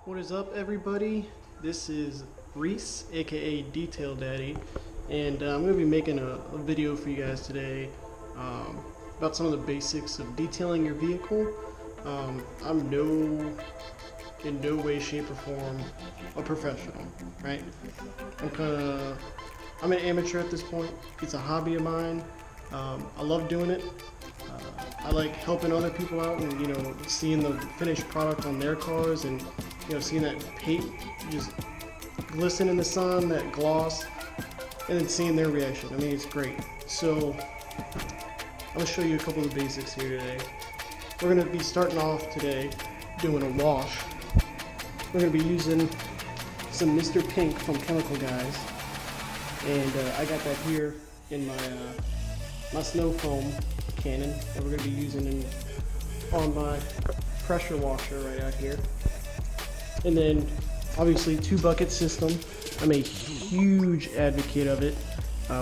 What is up, everybody? This is Reese, aka Detail Daddy, and I'm going to be making a video for you guys today about some of the basics of detailing your vehicle. I'm in no way, shape, or form a professional, right? I'm an amateur at this point. It's a hobby of mine. I love doing it. I like helping other people out and, seeing the finished product on their cars and, seeing that paint just glisten in the sun, that gloss, and then seeing their reaction. I mean, it's great. So, I'm going to show you a couple of the basics here today. We're going to be starting off today doing a wash. We're going to be using some Mr. Pink from Chemical Guys. And I got that here in my snow foam cannon that we're going to be using on my pressure washer right out here. And then obviously 2-bucket system. I'm a huge advocate of it.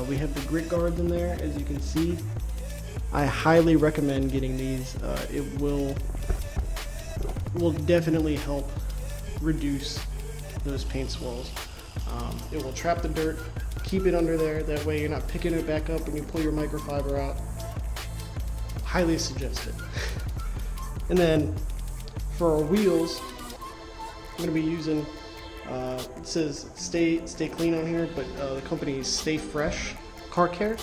We have the grit guards in there, as you can see. I highly recommend getting these. It will definitely help reduce those paint swirls. It will trap the dirt, keep it under there, that way you're not picking it back up when you pull your microfiber out. Highly suggest it. And then for our wheels, I'm going to be using, it says stay clean on here, but the company is Stay Fresh Car Care.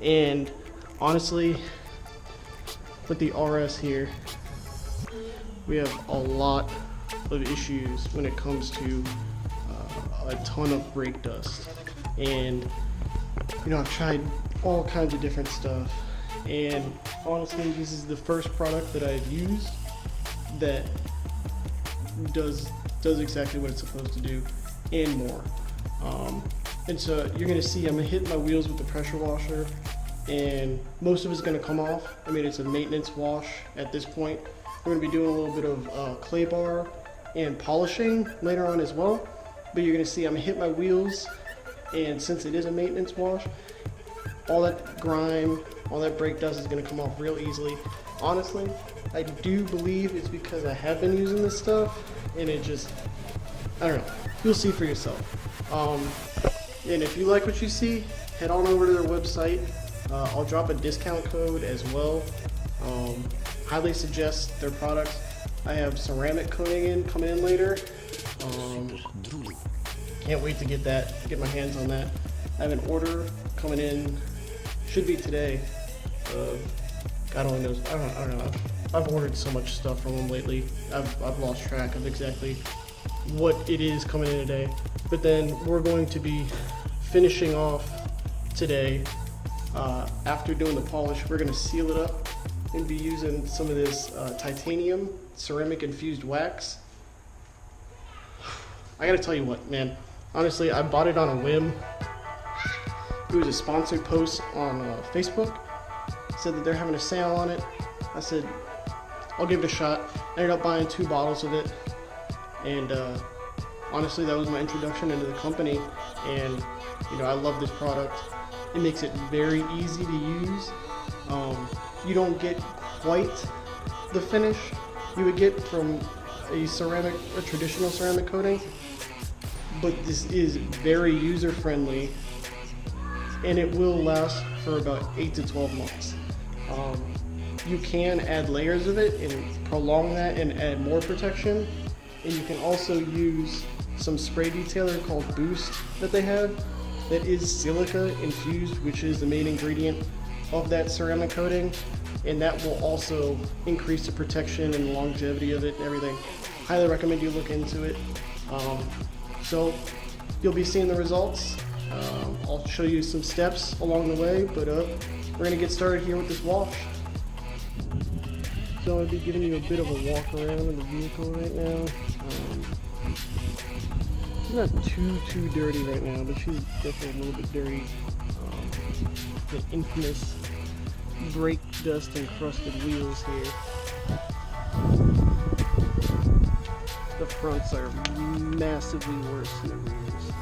And honestly, with the RS here, we have a lot of issues when it comes to a ton of brake dust. And I've tried all kinds of different stuff, and honestly, this is the first product that I've used that does exactly what it's supposed to do and more. And so you're gonna see I'm gonna hit my wheels with the pressure washer, and most of it's gonna come off. I mean, it's a maintenance wash at this point. We're gonna be doing a little bit of clay bar and polishing later on as well. But you're gonna see I'm gonna hit my wheels, and since it is a maintenance wash, all that grime, all that brake dust is gonna come off real easily. Honestly, I do believe it's because I have been using this stuff, and it just, I don't know, you'll see for yourself. And if you like what you see, head on over to their website. I'll drop a discount code as well. Highly suggest their products. I have ceramic coating coming in later. Can't wait to get my hands on that. I have an order coming in, should be today. God only knows. I don't know. I've ordered so much stuff from them lately. I've lost track of exactly what it is coming in today. But then we're going to be finishing off today. After doing the polish, we're going to seal it up and be using some of this titanium ceramic infused wax. I gotta tell you what, man. Honestly, I bought it on a whim. It was a sponsored post on Facebook. It said that they're having a sale on it. I said, I'll give it a shot. I ended up buying 2 bottles of it. And honestly, that was my introduction into the company. And, I love this product. It makes it very easy to use. You don't get quite the finish you would get from a traditional ceramic coating. But this is very user-friendly, and it will last for about 8 to 12 months. You can add layers of it and prolong that and add more protection. And you can also use some spray detailer called Boost that they have that is silica infused, which is the main ingredient of that ceramic coating. And that will also increase the protection and longevity of it and everything. Highly recommend you look into it. So you'll be seeing the results. I'll show you some steps along the way, but we're gonna get started here with this wash. So I'll be giving you a bit of a walk around in the vehicle right now. She's not too dirty right now, but she's definitely a little bit dirty. The infamous brake dust encrusted wheels here. The fronts are massively worse than the rears,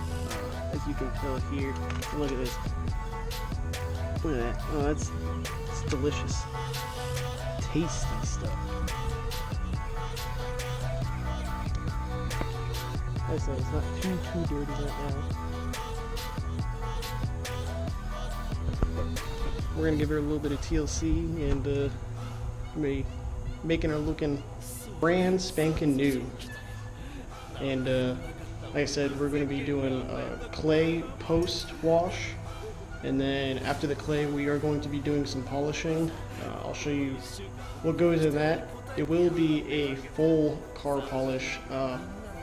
as you can tell here. Look at this. Look at that. Oh, it's delicious. Tasty stuff. I said it's not too dirty right now. We're gonna give her a little bit of TLC and making her looking brand spanking new. And like I said, we're going to be doing a clay post wash, and then after the clay we are going to be doing some polishing. I'll show you what goes in that. It will be a full car polish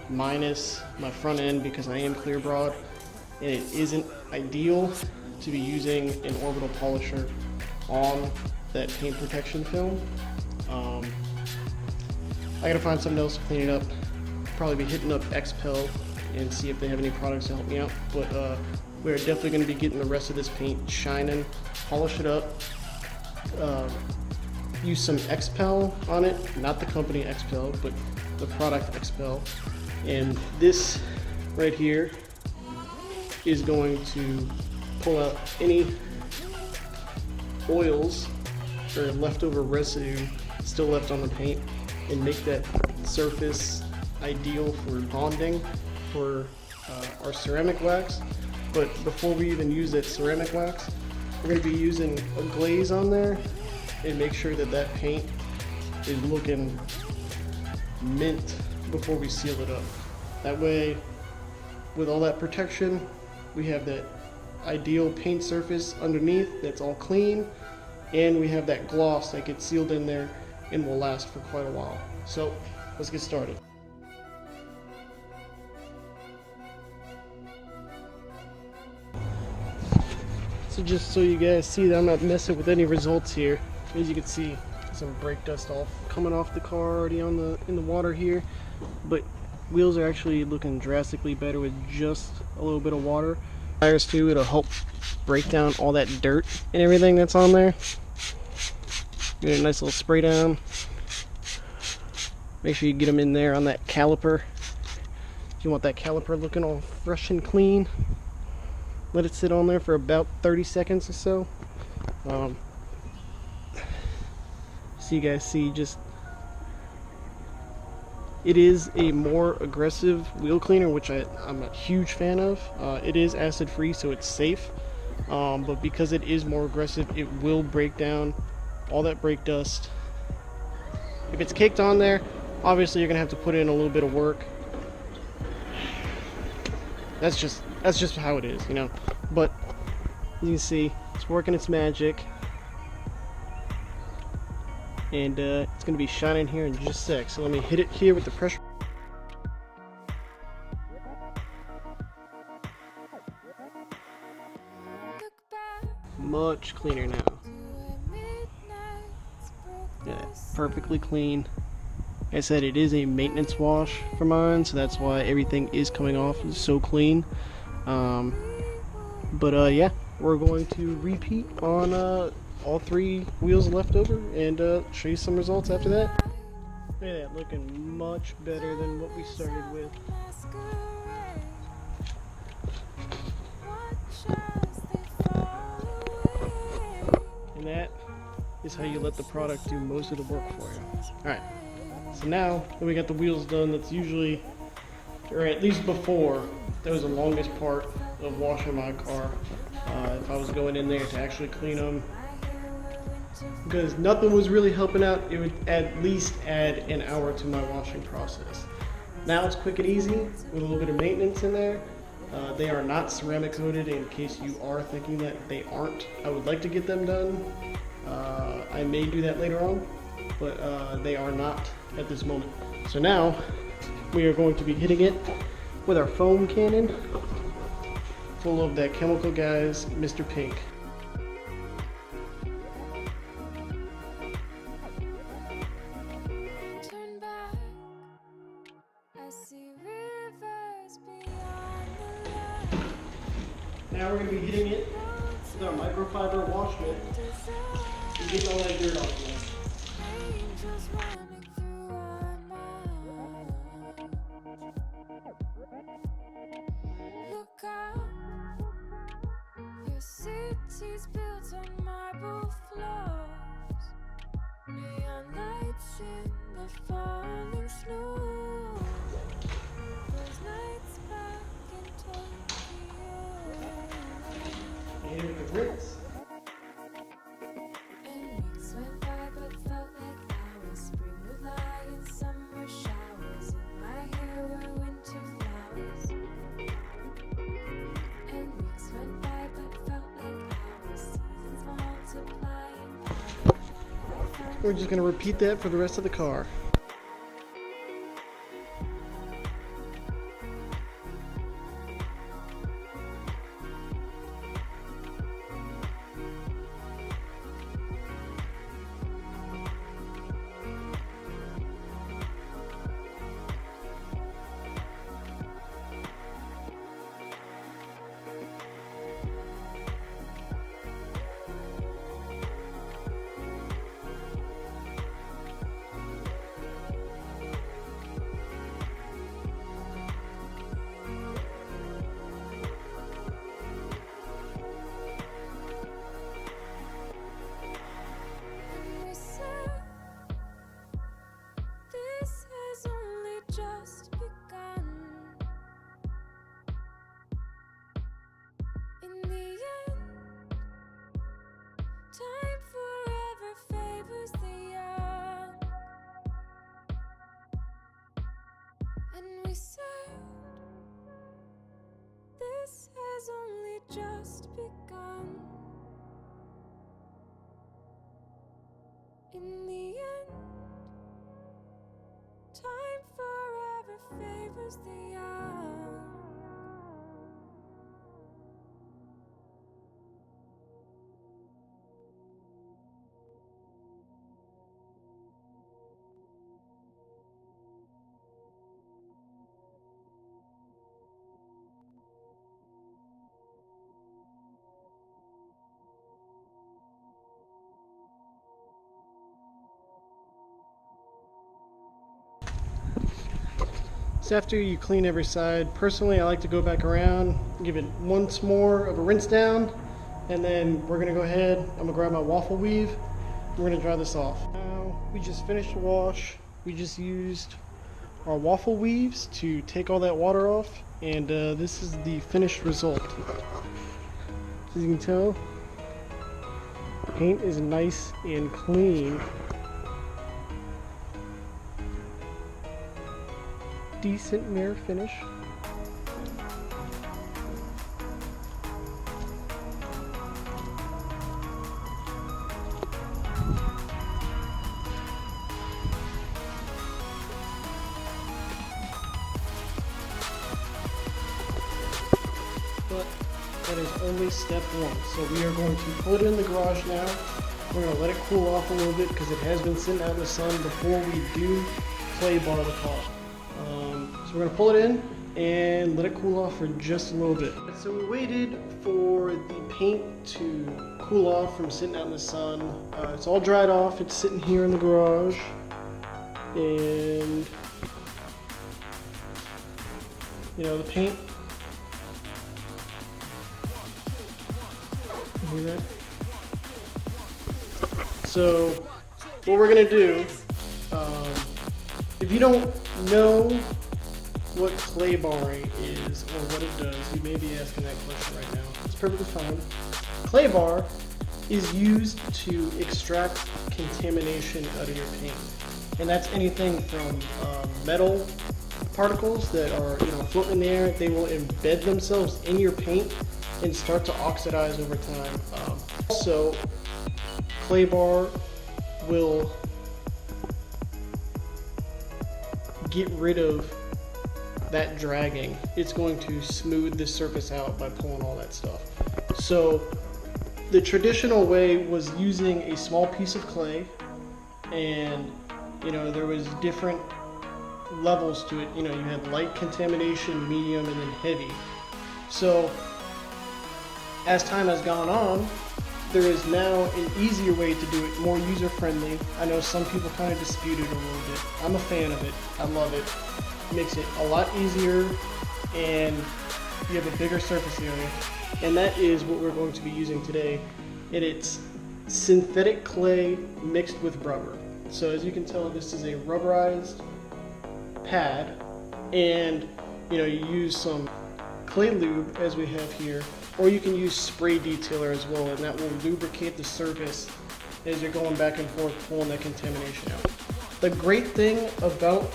minus my front end because I am clear broad, and it isn't ideal to be using an orbital polisher on that paint protection film. I gotta find something else to clean it up. Probably be hitting up XPEL and see if they have any products to help me out. But we're definitely going to be getting the rest of this paint shining, polish it up, use some XPEL on it, not the company XPEL, but the product XPEL. And this right here is going to pull out any oils or leftover residue still left on the paint and make that surface ideal for bonding for our ceramic wax. But before we even use that ceramic wax, we're going to be using a glaze on there and make sure that that paint is looking mint before we seal it up. That way, with all that protection, we have that ideal paint surface underneath that's all clean, and we have that gloss that gets sealed in there and will last for quite a while. So let's get started. So just so you guys see that I'm not messing with any results here, as you can see, some brake dust coming off the car already in the water here, but wheels are actually looking drastically better with just a little bit of water. Tires too, it'll help break down all that dirt and everything that's on there. Get a nice little spray down. Make sure you get them in there on that caliper. You want that caliper looking all fresh and clean. Let it sit on there for about 30 seconds or so. So you guys see, just it is a more aggressive wheel cleaner, which I'm a huge fan of. It is acid free, so it's safe, but because it is more aggressive, it will break down all that brake dust. If it's caked on there, obviously you're gonna have to put in a little bit of work. That's just how it is, you know. But you can see it's working its magic, and it's gonna be shining here in just a sec. So let me hit it here with the pressure. Much cleaner now. Yeah, perfectly clean. Like I said, it is a maintenance wash for mine, so that's why everything is coming off so clean. Yeah, we're going to repeat on all 3 wheels left over and show you some results after that. Look at that, looking much better than what we started with. And that is how you let the product do most of the work for you. Alright, so now that we got the wheels done, that's usually, or at least before, that was the longest part of washing my car. If I was going in there to actually clean them, because nothing was really helping out, it would at least add an hour to my washing process. Now it's quick and easy with a little bit of maintenance in there. They are not ceramic coated, in case you are thinking that they aren't. I would like to get them done. I may do that later on, but they are not at this moment. So now we are going to be hitting it with our foam cannon full of that Chemical Guys Mr. Pink. Now we're going to be hitting it with our microfiber wash mitt and getting all that dirt off there. Look up, your city's built on marble floors, neon lights in the falling snow. Those nights We're just going to repeat that for the rest of the car. And we said, this has only just begun. In the end, time forever favors the young. And we said, this has only just begun. In the end, time forever favors the young. So after you clean every side, personally I like to go back around, give it once more of a rinse down, and then we're gonna go ahead, I'm gonna grab my waffle weave, we're gonna dry this off. Now, we just finished the wash. We just used our waffle weaves to take all that water off, and this is the finished result. As you can tell, the paint is nice and clean. Decent mirror finish. But that is only step one. So we are going to put it in the garage now. We're going to let it cool off a little bit because it has been sitting out in the sun before we do clay bar the car. So we're gonna pull it in and let it cool off for just a little bit. So we waited for the paint to cool off from sitting out in the sun. It's all dried off. It's sitting here in the garage, and you know the paint. You hear that? So what we're gonna do, if you don't know what clay barring is or what it does, you may be asking that question right now. It's perfectly fine. Clay bar is used to extract contamination out of your paint, and that's anything from metal particles that are floating in the air. They will embed themselves in your paint and start to oxidize over time. Also, clay bar will get rid of that dragging. It's going to smooth the surface out by pulling all that stuff. So the traditional way was using a small piece of clay, and there was different levels to it. You had light contamination, medium, and then heavy. So as time has gone on, there is now an easier way to do it, more user-friendly. I know some people kind of dispute it a little bit. I'm a fan of it. I love it. Makes it a lot easier, and you have a bigger surface area. And that is what we're going to be using today. And it's synthetic clay mixed with rubber. So as you can tell, this is a rubberized pad, and you use some clay lube as we have here, or you can use spray detailer as well, and that will lubricate the surface as you're going back and forth pulling that contamination out. The great thing about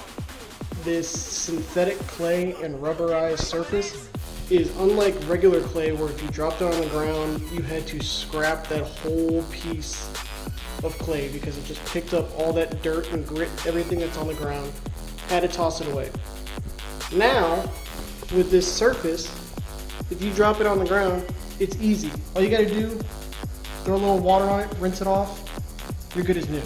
this synthetic clay and rubberized surface is, unlike regular clay where if you dropped it on the ground you had to scrap that whole piece of clay because it just picked up all that dirt and grit, everything that's on the ground. Had to toss it away. Now, with this surface, if you drop it on the ground, it's easy. All you gotta do, throw a little water on it, rinse it off, you're good as new.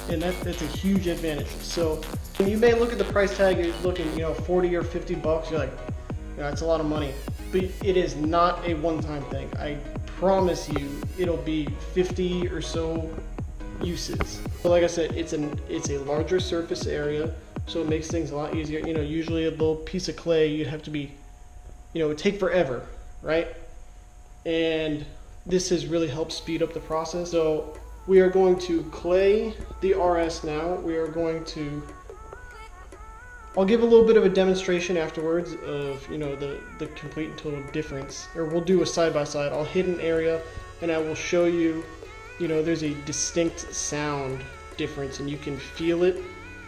And that's a huge advantage. So you may look at the price tag, you're looking, 40 or 50 bucks, you're like, that's a lot of money. But it is not a one-time thing. I promise you, it'll be 50 or so uses. So like I said, it's a larger surface area, so it makes things a lot easier. Usually a little piece of clay, you'd have to be, it would take forever, right? And this has really helped speed up the process. So we are going to clay the RS now. We are going to, I'll give a little bit of a demonstration afterwards of, the complete and total difference. Or we'll do a side-by-side. I'll hit an area and I will show you, there's a distinct sound difference and you can feel it.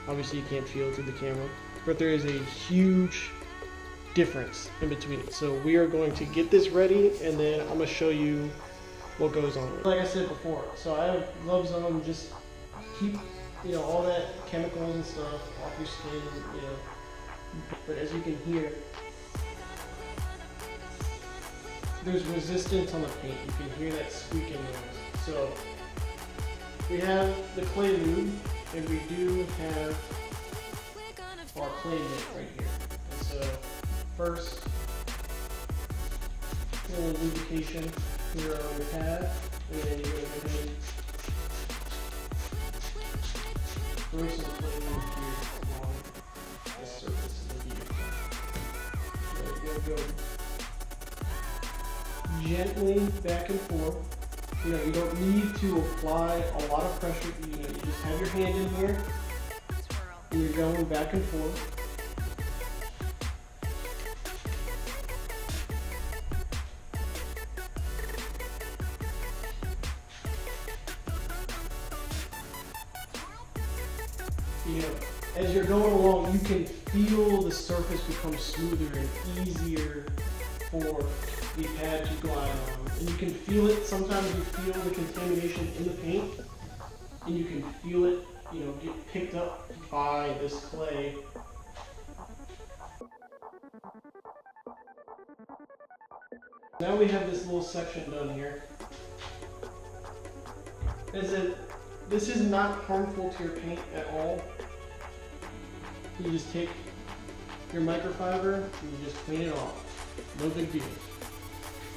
Obviously you can't feel it through the camera, but there is a huge difference in between it. So we are going to get this ready and then I'm going to show you what goes on with it. Like I said before, so I have gloves on, just keep all that chemicals and stuff off your skin, but as you can hear, there's resistance on the paint. You can hear that squeaking noise. So we have the clay lube and we do have our clay mitt right here. And so first, a little lubrication here on your pad, and then you're going to go ahead and throw some clay lube here on the surface of the vehicle. So you're going to go gently back and forth. You don't need to apply a lot of pressure. You just have your hand in here, and you're going back and forth. As you're going along, you can feel the surface become smoother and easier for the pad to glide on. And you can feel it, sometimes you feel the contamination in the paint, and you can feel it, get picked up by this clay. Now we have this little section done here. This is not harmful to your paint at all. You just take your microfiber and you just clean it off. No big deal.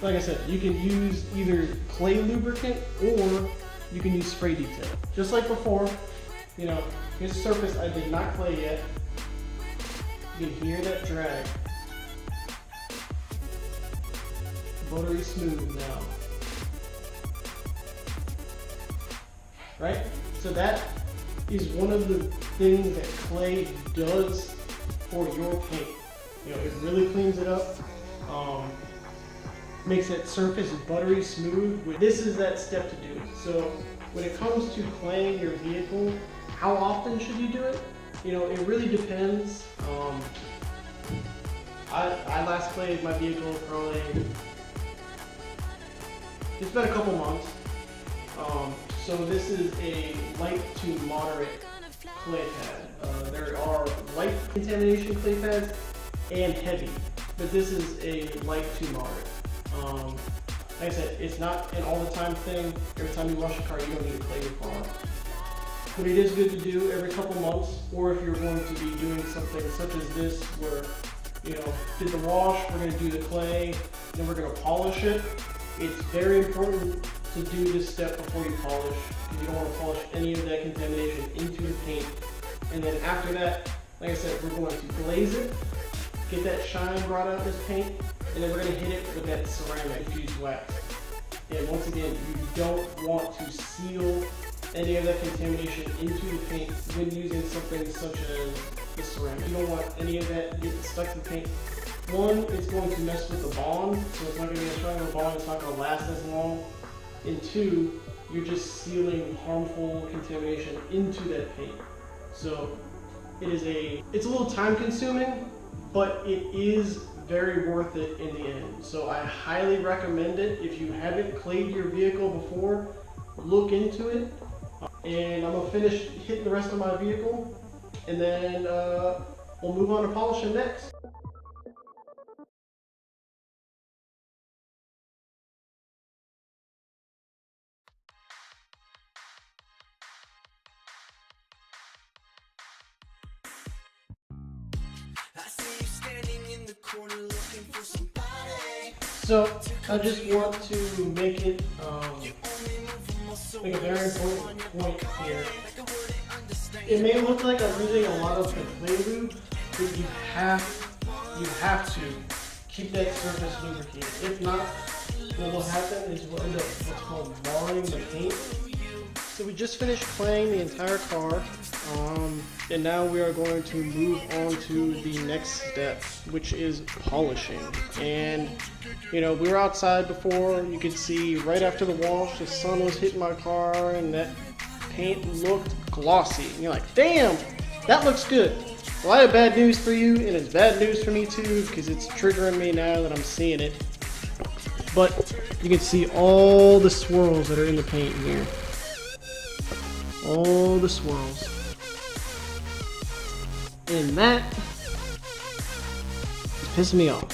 Like I said, you can use either clay lubricant or you can use spray detail. Just like before, here's the surface. I did not clay yet. You can hear that drag. Buttery smooth now. Right? So that is one of the things that clay does for your paint. It really cleans it up, makes that surface buttery smooth. This is that step to do. So when it comes to claying your vehicle, how often should you do it? It really depends. I last clayed my vehicle probably, it's been a couple months. So this is a light to moderate clay pad. There are light contamination clay pads and heavy, but this is a light to moderate. Like I said, it's not an all the time thing. Every time you wash your car, you don't need to clay your car. But it is good to do every couple months, or if you're going to be doing something such as this where, did the wash, we're going to do the clay, then we're going to polish it. It's very important to do this step before you polish, because you don't want to polish any of that contamination into the paint. And then after that, like I said, we're going to glaze it, get that shine brought out of this paint, and then we're going to hit it with that ceramic infused wax. And once again, you don't want to seal any of that contamination into the paint when using something such as the ceramic. You don't want any of that getting stuck to the paint. One, it's going to mess with the bond, so it's not going to be as strong of a bond, it's not going to last as long. And two, you're just sealing harmful contamination into that paint. So it's a little time consuming, but it is very worth it in the end. So I highly recommend it. If you haven't clayed your vehicle before, look into it, and I'm gonna finish hitting the rest of my vehicle, and then we'll move on to polishing next. So I just want to make it make a very important point here. It may look like I'm using a lot of the clay lube, but you have to keep that surface lubricated. If not, what will happen is we'll end up what's called marring the paint. So we just finished claying the entire car, and now we are going to move on to the next step, which is polishing. And you know, we were outside before. You could see right after the wash, the sun was hitting my car, and that paint looked glossy. And you're like, damn, that looks good. Well, I have bad news for you, and it's bad news for me too, because it's triggering me now that I'm seeing it. But you can see all the swirls that are in the paint here. All the swirls. And that is pissing me off.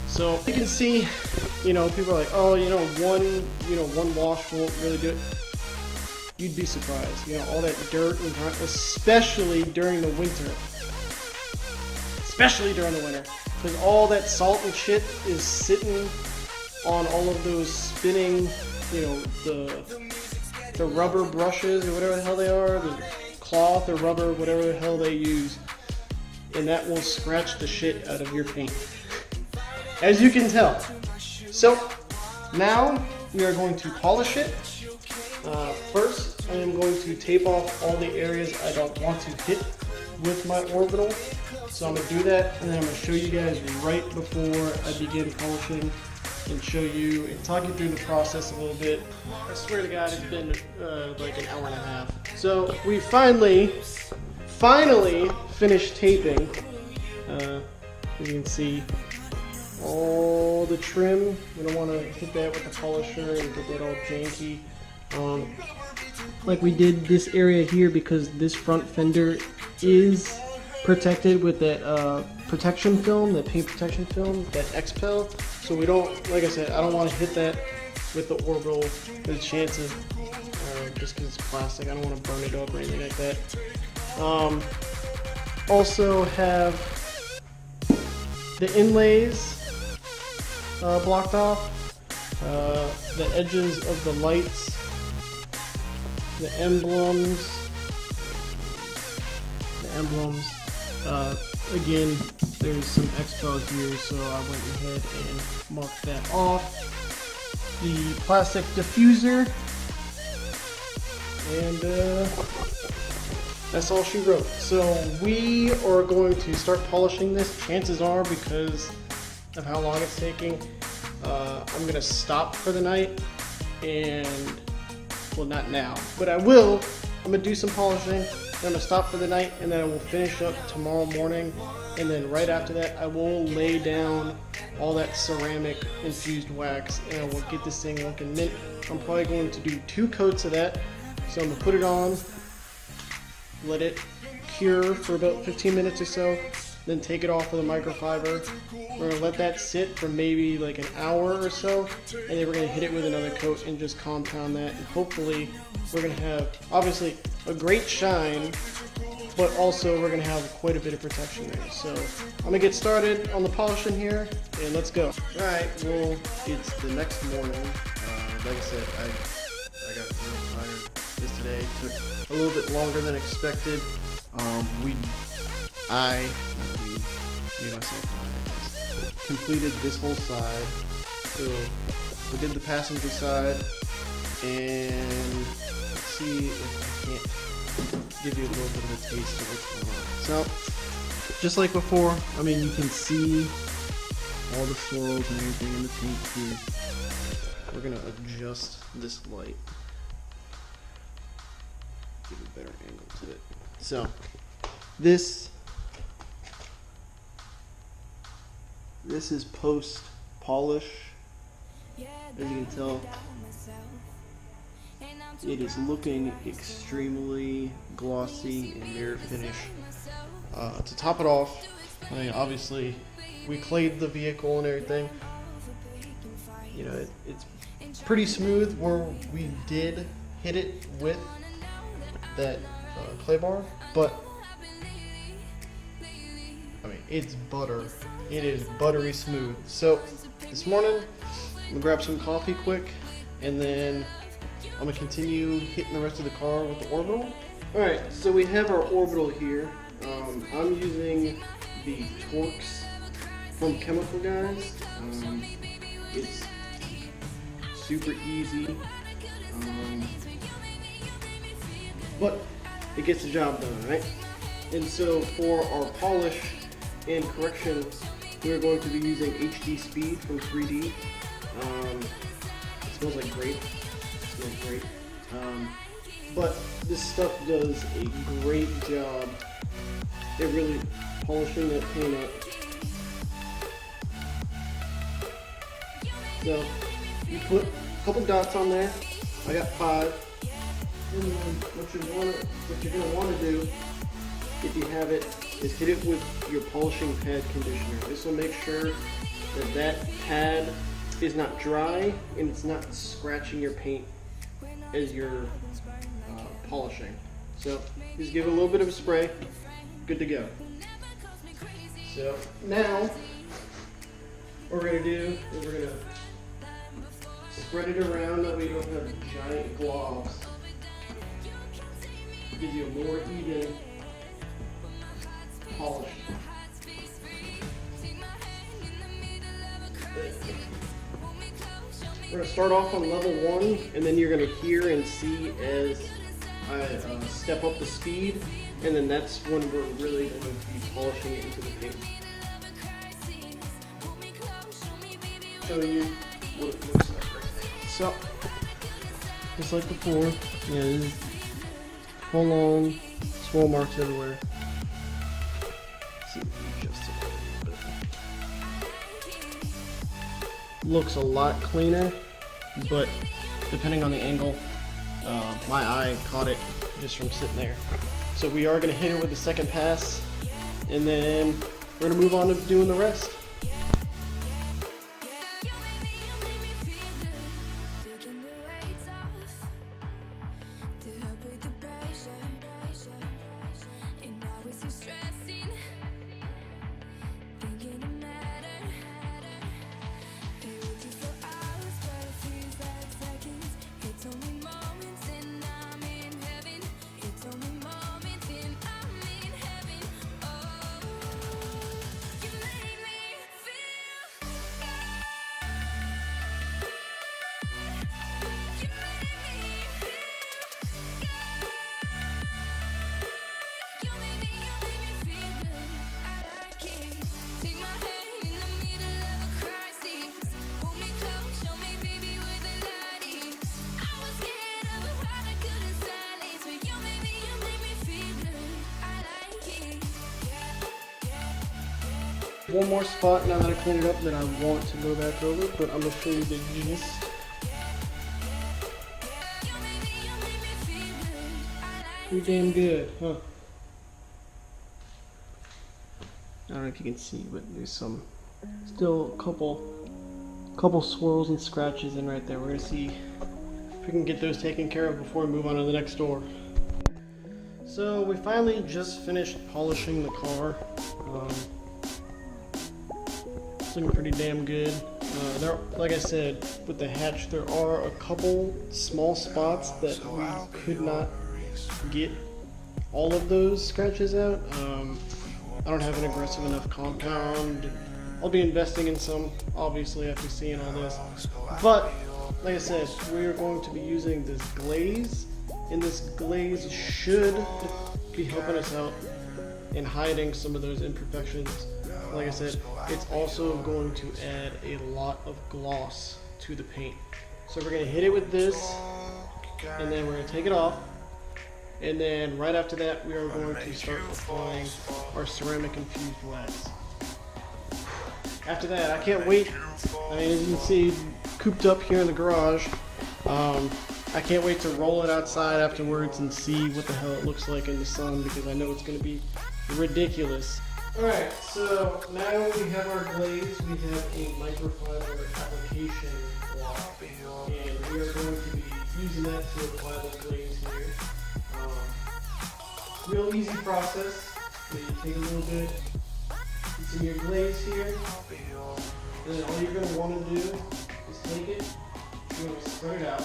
So you can see, you know, people are like, oh, one wash won't really do it. You'd be surprised. You know, all that dirt and grime, especially during the winter. Especially during the winter. Because all that salt and shit is sitting on all of those spinning, you know, the rubber brushes or whatever the hell they are, the cloth or rubber, whatever the hell they use, and that will scratch the shit out of your paint, as you can tell. So now we are going to polish it. First, I am going to tape off all the areas I don't want to hit with my orbital. So I'm going to do that, and then I'm going to show you guys right before I begin polishing, and show you and talk you through the process a little bit. I swear to God, it's been like an hour and a half. So we finally finished taping. As you can see, all the trim. We don't want to hit that with the polisher and get that all janky. Like we did this area here, because this front fender is protected with that protection film, that paint protection film, that X-Pel. So we don't, like I said, I don't want to hit that with the orbital. There's a chance of, just because it's plastic, I don't want to burn it up or anything like that. Also have the inlays blocked off, the edges of the lights, the emblems. Again, there's some X-Pel here, so I went ahead and marked that off. The plastic diffuser, and that's all she wrote. So we are going to start polishing this. Chances are, because of how long it's taking, I'm going to stop for the night, and, well, not now, but I will. I'm going to do some polishing. I'm going to stop for the night, and then I will finish up tomorrow morning, and then right after that I will lay down all that ceramic infused wax, and I will get this thing looking mint. I'm probably going to do 2 coats of that. So I'm going to put it on, let it cure for about 15 minutes or so, then take it off with a microfiber. We're going to let that sit for maybe like an hour or so, and then we're going to hit it with another coat and just compound that, and hopefully we're going to have, obviously, a great shine, but also we're going to have quite a bit of protection there. So I'm going to get started on the polishing here, and let's go. Alright, well, it's the next morning. Like I said, I got real tired. This today took a little bit longer than expected. Completed this whole side. So we did the passenger side, and let's see if I can't give you a little bit of a taste of what's going on. So, just like before, I mean, you can see all the swirls and everything in the paint here. We're gonna adjust this light, give a better angle to it. So, this is post polish. As you can tell, It is looking extremely glossy and mirror finish. To top it off, I mean, obviously, we clayed the vehicle and everything. You know, it's pretty smooth where we did hit it with that clay bar, but I mean, it's butter. It is buttery smooth. So this morning, I'm gonna grab some coffee quick, and then I'm gonna continue hitting the rest of the car with the orbital. All right, so we have our orbital here. I'm using the Torx from Chemical Guys. It's super easy, but it gets the job done, right? And so for our polish and correction, we're going to be using HD Speed from 3D. It smells like grape. It smells great. But this stuff does a great job at really polishing that paint up. So you put a couple dots on there. I got 5. And then what you're gonna want to do, if you have it, is hit it with your polishing pad conditioner. This will make sure that that pad is not dry and it's not scratching your paint as you're polishing. So just give it a little bit of a spray, good to go. So now what we're gonna do is we're gonna spread it around that we don't have giant globs. Gives you a more even polish. We're going to start off on level 1, and then you're going to hear and see as I step up the speed, and then that's when we're really going to be polishing it into the paint. Show you what it looks like right now. So, just like before, yeah, this is full on swirl marks everywhere. Looks a lot cleaner, but depending on the angle, my eye caught it just from sitting there. So we are going to hit it with the second pass, and then we're going to move on to doing the rest. One more spot now that I cleaned it up that I want to go back over, but I'm going to show you the gist. Pretty damn good, huh? I don't know if you can see, but there's still a couple swirls and scratches in right there. We're going to see if we can get those taken care of before we move on to the next door. So we finally just finished polishing the car. Looking pretty damn good. Like I said, with the hatch, there are a couple small spots that we could not get all of those scratches out. I don't have an aggressive enough compound. I'll be investing in some, obviously, after seeing all this. But, like I said, we are going to be using this glaze, and this glaze should be helping us out in hiding some of those imperfections. Like I said, it's also going to add a lot of gloss to the paint. So we're going to hit it with this, and then we're going to take it off, and then right after that we are going to start applying our ceramic infused wax. After that, I can't wait. I mean, as you can see, cooped up here in the garage, I can't wait to roll it outside afterwards and see what the hell it looks like in the sun, because I know it's going to be ridiculous. Alright, so now we have our glaze, we have a microfiber application block, and we are going to be using that to apply the glaze here. Real easy process. So you take a little bit, it's in your glaze here, and then all you're going to want to do is take it, you're going to spread it out,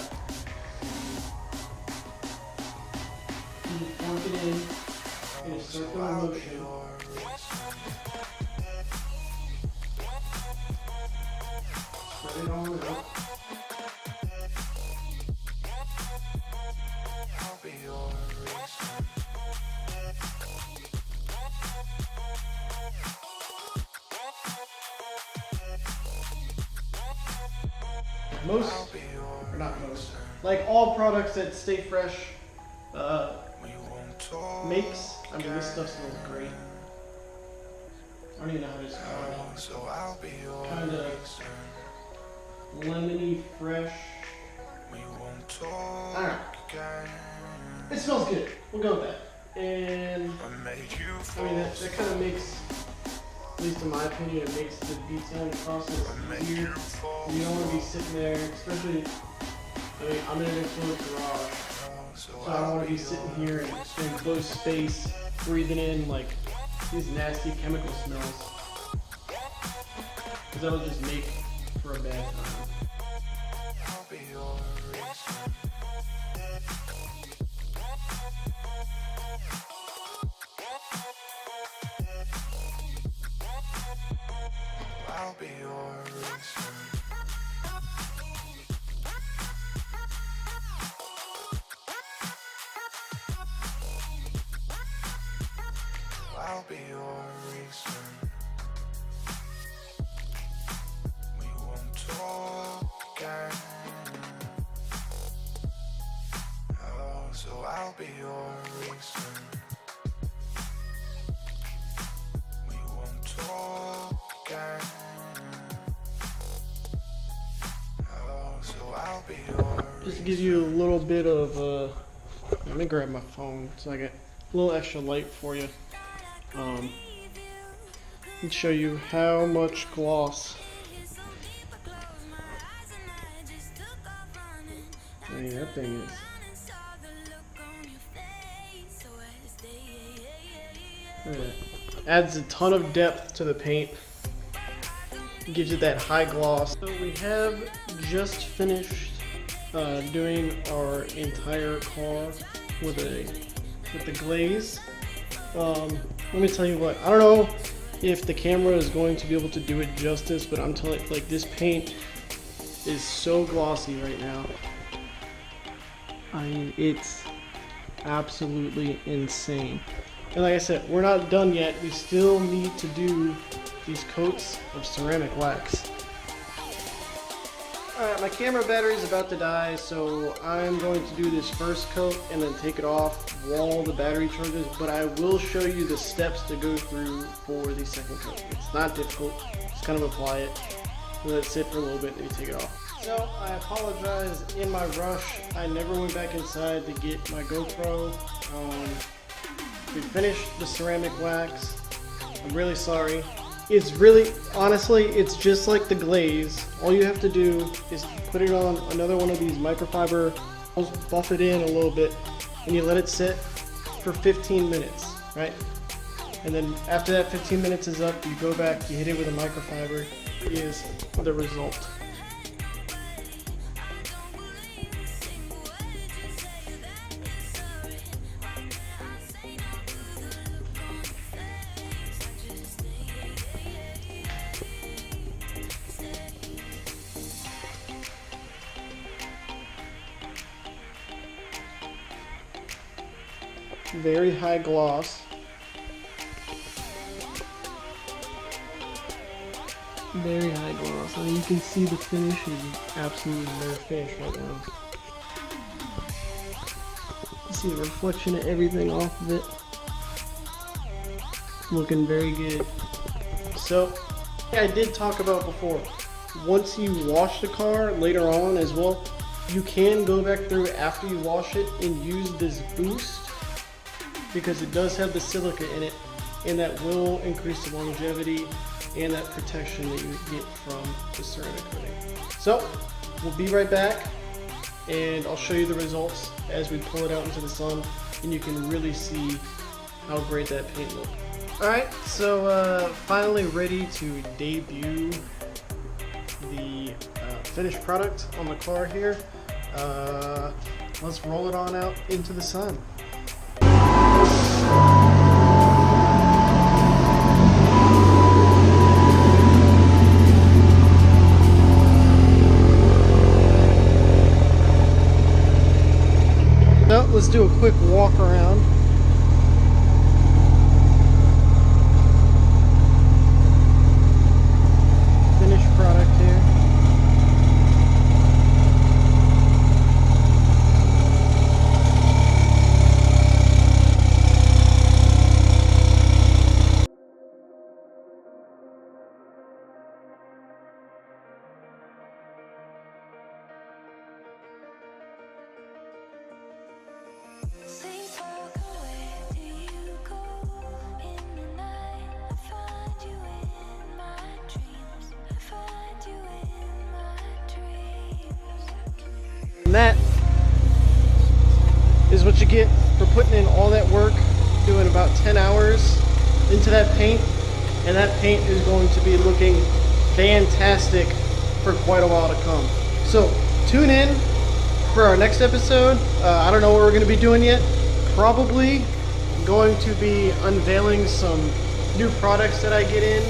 you fork it in a circular motion. Spread it on out. Like all products that Stay Fresh makes, I mean, this stuff smells great. I don't even know how to describe it. Kind of lemony, fresh. I don't know. It smells good. We'll go with that. And I mean, that kind of makes, at least in my opinion, it makes the detailing process easier. You don't want to be sitting there, especially, I mean, I'm in an enclosed garage, so I don't want to be sitting here in an enclosed space, breathing in like these nasty chemical smells, because that'll just make for a bad time. I'll be your reason. I'll be your reason. We won't talk again. Oh, so I'll be your reason. We won't talk again. Oh, so I'll be your just to give you a little bit of let me grab my phone so I get a little extra light for you. And show you how much gloss. I mean, that thing is. Look at that. Adds a ton of depth to the paint. Gives it that high gloss. So we have just finished doing our entire car with the glaze. Let me tell you what, I don't know if the camera is going to be able to do it justice, but I'm telling you, like, this paint is so glossy right now. I mean, it's absolutely insane. And like I said, we're not done yet. We still need to do these coats of ceramic wax. Alright, my camera battery is about to die, so I'm going to do this first coat and then take it off while the battery charges, but I will show you the steps to go through for the second coat. It's not difficult, just kind of apply it, let it sit for a little bit, and you take it off. So, I apologize, in my rush, I never went back inside to get my GoPro. We finished the ceramic wax. I'm really sorry. It's really, honestly, it's just like the glaze. All you have to do is put it on another one of these microfiber, buff it in a little bit, and you let it sit for 15 minutes, right? And then after that 15 minutes is up, you go back, you hit it with a microfiber, is the result. Very high gloss. Very high gloss. I mean, you can see the finish is absolutely bare finish right now. You see the reflection of everything off of it. Looking very good. So, I did talk about before, once you wash the car later on as well, You can go back through after you wash it and use this boost because it does have the silica in it, and that will increase the longevity and that protection that you get from the ceramic coating. So we'll be right back, and I'll show you the results as we pull it out into the sun, and you can really see how great that paint looks. Alright, so finally ready to debut the finished product on the car here. Let's roll it on out into the sun. So let's do a quick walk around. Finished product here. Think back, where do you go? In the night, I find you in my dreams. I find you in my dreams. And that is what you get for putting in all that work, doing about 10 hours into that paint, and that paint is going to be looking fantastic for quite a while to come. So tune in for our next episode. I don't know what we're going to be doing yet. Probably going to be unveiling some new products that I get in.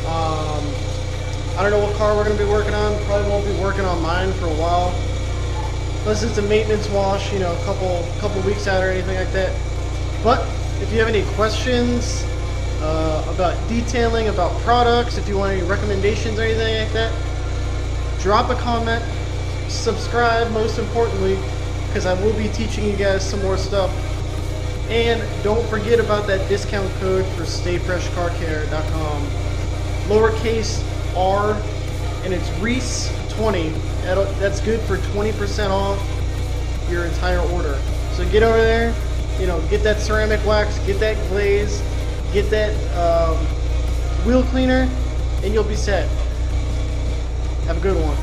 I don't know what car we're going to be working on. Probably won't be working on mine for a while, unless it's a maintenance wash, you know, a couple weeks out or anything like that. But if you have any questions about detailing, about products, if you want any recommendations or anything like that, drop a comment. Subscribe, most importantly, because I will be teaching you guys some more stuff. And don't forget about that discount code for StayFreshCarCare.com. Lowercase r, and it's Reese20. That's good for 20% off your entire order. So get over there, you know, get that ceramic wax, get that glaze, get that wheel cleaner, and you'll be set. Have a good one.